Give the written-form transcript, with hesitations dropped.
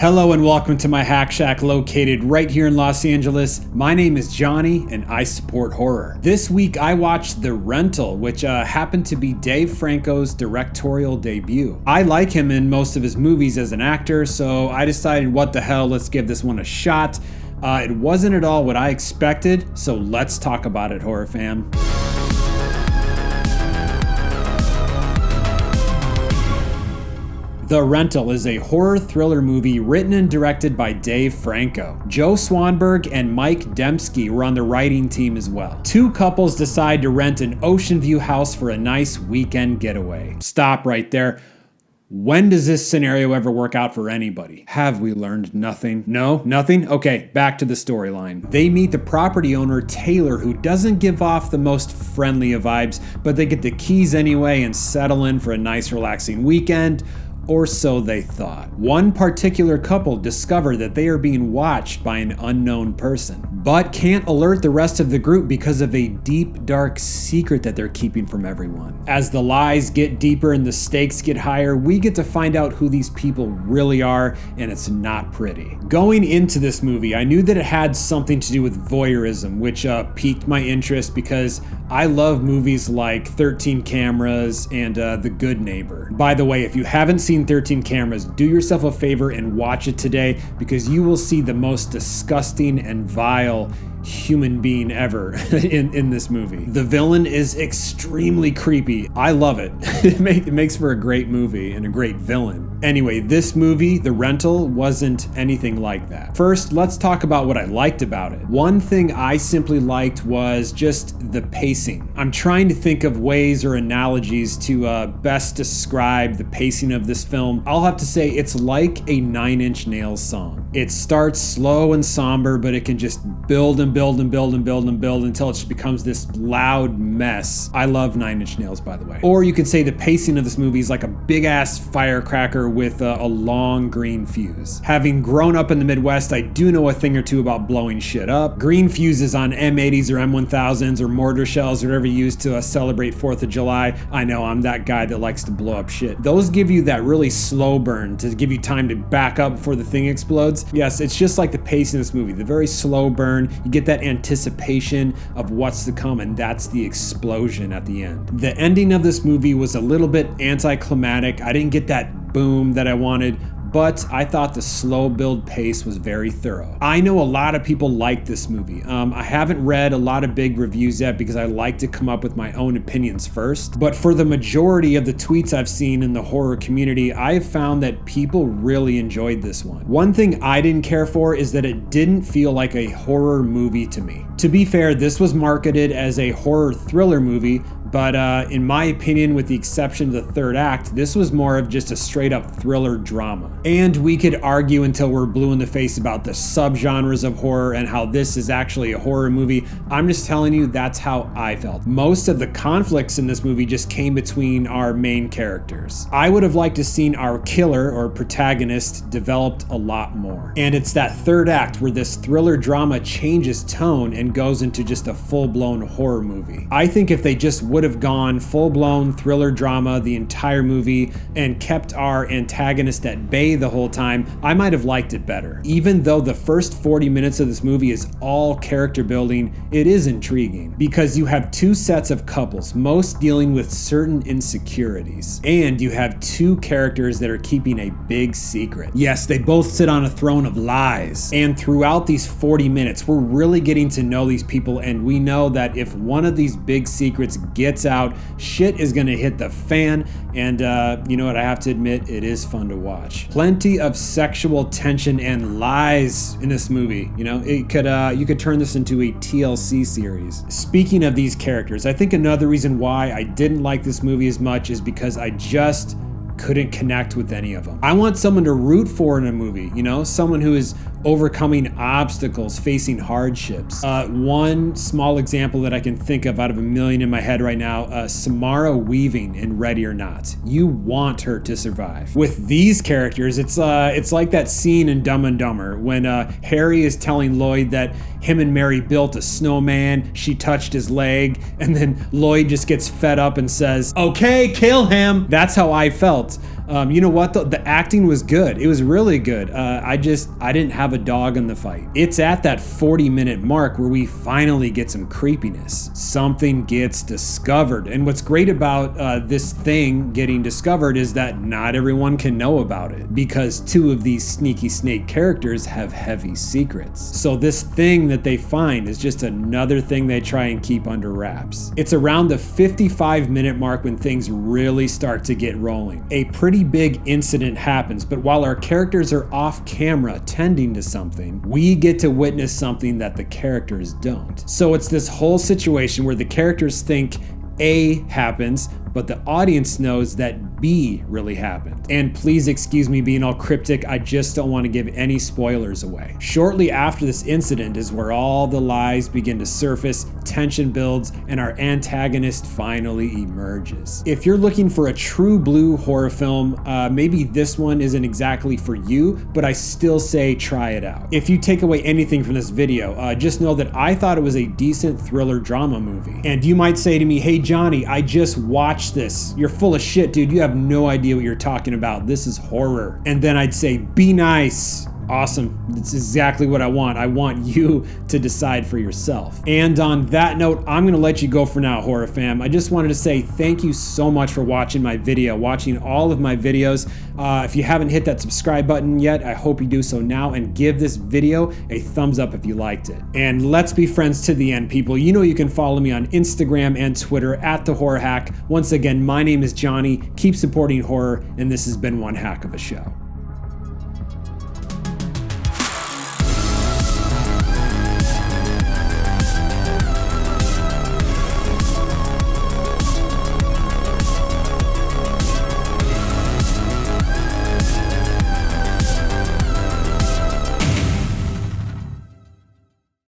Hello and welcome to my Hack Shack located right here in Los Angeles. My name is Johnny and I support horror. This week I watched The Rental, which happened to be Dave Franco's directorial debut. I like him in most of his movies as an actor, so I decided what the hell, let's give this one a shot. It wasn't at all what I expected, so let's talk about it, horror fam. The Rental is a horror thriller movie written and directed by Dave Franco. Joe Swanberg and Mike Dembski were on the writing team as well. Two couples decide to rent an ocean view house for a nice weekend getaway. Stop right there. When does this scenario ever work out for anybody? Have we learned nothing? No? Nothing? Okay, back to the storyline. They meet the property owner, Taylor, who doesn't give off the most friendly of vibes, but they get the keys anyway and settle in for a nice relaxing weekend. Or so they thought. One particular couple discover that they are being watched by an unknown person, but can't alert the rest of the group because of a deep, dark secret that they're keeping from everyone. As the lies get deeper and the stakes get higher, we get to find out who these people really are, and it's not pretty. Going into this movie, I knew that it had something to do with voyeurism, which piqued my interest because I love movies like 13 Cameras and The Good Neighbor. By the way, if you haven't seen 13 Cameras, do yourself a favor and watch it today because you will see the most disgusting and vile human being ever in this movie. The villain is extremely creepy. I love it. It makes for a great movie and a great villain. Anyway, this movie, The Rental, wasn't anything like that. First, let's talk about what I liked about it. One thing I simply liked was just the pacing. I'm trying to think of ways or analogies to best describe the pacing of this film. I'll have to say it's like a Nine Inch Nails song. It starts slow and somber, but it can just build and build and build and build and build until it just becomes this loud mess. I love Nine Inch Nails, by the way. Or you could say the pacing of this movie is like a big ass firecracker with a long green fuse. Having grown up in the Midwest, I do know a thing or two about blowing shit up. Green fuses on M80s or M1000s or mortar shells or whatever you use to celebrate 4th of July. I know, I'm that guy that likes to blow up shit. Those give you that really slow burn to give you time to back up before the thing explodes. Yes, it's just like the pace in this movie. The very slow burn. You get that anticipation of what's to come, and that's the explosion at the end. The ending of this movie was a little bit anticlimactic. I didn't get that boom that I wanted, but I thought the slow build pace was very thorough. I know a lot of people like this movie. I haven't read a lot of big reviews yet because I like to come up with my own opinions first. But for the majority of the tweets I've seen in the horror community, I've found that people really enjoyed this one. One thing I didn't care for is that it didn't feel like a horror movie to me. To be fair, this was marketed as a horror thriller movie, but in my opinion, with the exception of the third act, this was more of just a straight up thriller drama. And we could argue until we're blue in the face about the subgenres of horror and how this is actually a horror movie. I'm just telling you, that's how I felt. Most of the conflicts in this movie just came between our main characters. I would have liked to seen our killer or protagonist developed a lot more. And it's that third act where this thriller drama changes tone and goes into just a full-blown horror movie. I think if they just would have gone full-blown thriller drama the entire movie and kept our antagonist at bay the whole time, I might have liked it better. Even though the first 40 minutes of this movie is all character building, it is intriguing because you have two sets of couples, most dealing with certain insecurities, and you have two characters that are keeping a big secret. Yes, they both sit on a throne of lies, and throughout these 40 minutes, we're really getting to know these people, and we know that if one of these big secrets gets out, shit is gonna hit the fan, and you know what, I have to admit, it is fun to watch. Plenty of sexual tension and lies in this movie. You know, it could you could turn this into a TLC series. Speaking of these characters, I think another reason why I didn't like this movie as much is because I just couldn't connect with any of them. I want someone to root for in a movie, you know, someone who is overcoming obstacles, facing hardships. One small example that I can think of out of a million in my head right now, Samara Weaving in Ready or Not. You want her to survive. With these characters, it's like that scene in Dumb and Dumber when Harry is telling Lloyd that him and Mary built a snowman, she touched his leg, and then Lloyd just gets fed up and says, "Okay, kill him." That's how I felt. You know what though? The acting was good. It was really good. I didn't have a dog in the fight. It's at that 40-minute mark where we finally get some creepiness. Something gets discovered. And what's great about this thing getting discovered is that not everyone can know about it, because two of these sneaky snake characters have heavy secrets. So this thing that they find is just another thing they try and keep under wraps. It's around the 55-minute mark when things really start to get rolling. A pretty big incident happens, but while our characters are off camera tending to something, we get to witness something that the characters don't. So it's this whole situation where the characters think A happens, but the audience knows that B really happened. And please excuse me being all cryptic, I just don't want to give any spoilers away. Shortly after this incident is where all the lies begin to surface, tension builds, and our antagonist finally emerges. If you're looking for a true blue horror film, maybe this one isn't exactly for you, but I still say try it out. If you take away anything from this video, just know that I thought it was a decent thriller drama movie. And you might say to me, hey Johnny, I just watched this. You're full of shit, dude. You have no idea what you're talking about. This is horror. And then I'd say, be nice. Awesome. That's exactly what I want. I want you to decide for yourself. And on that note, I'm going to let you go for now, horror fam. I just wanted to say thank you so much for watching my video, watching all of my videos. If you haven't hit that subscribe button yet, I hope you do so now, and give this video a thumbs up if you liked it. And let's be friends to the end, people. You know you can follow me on Instagram and Twitter at The Horror Hack. Once again, my name is Johnny. Keep supporting horror, and this has been one hack of a show.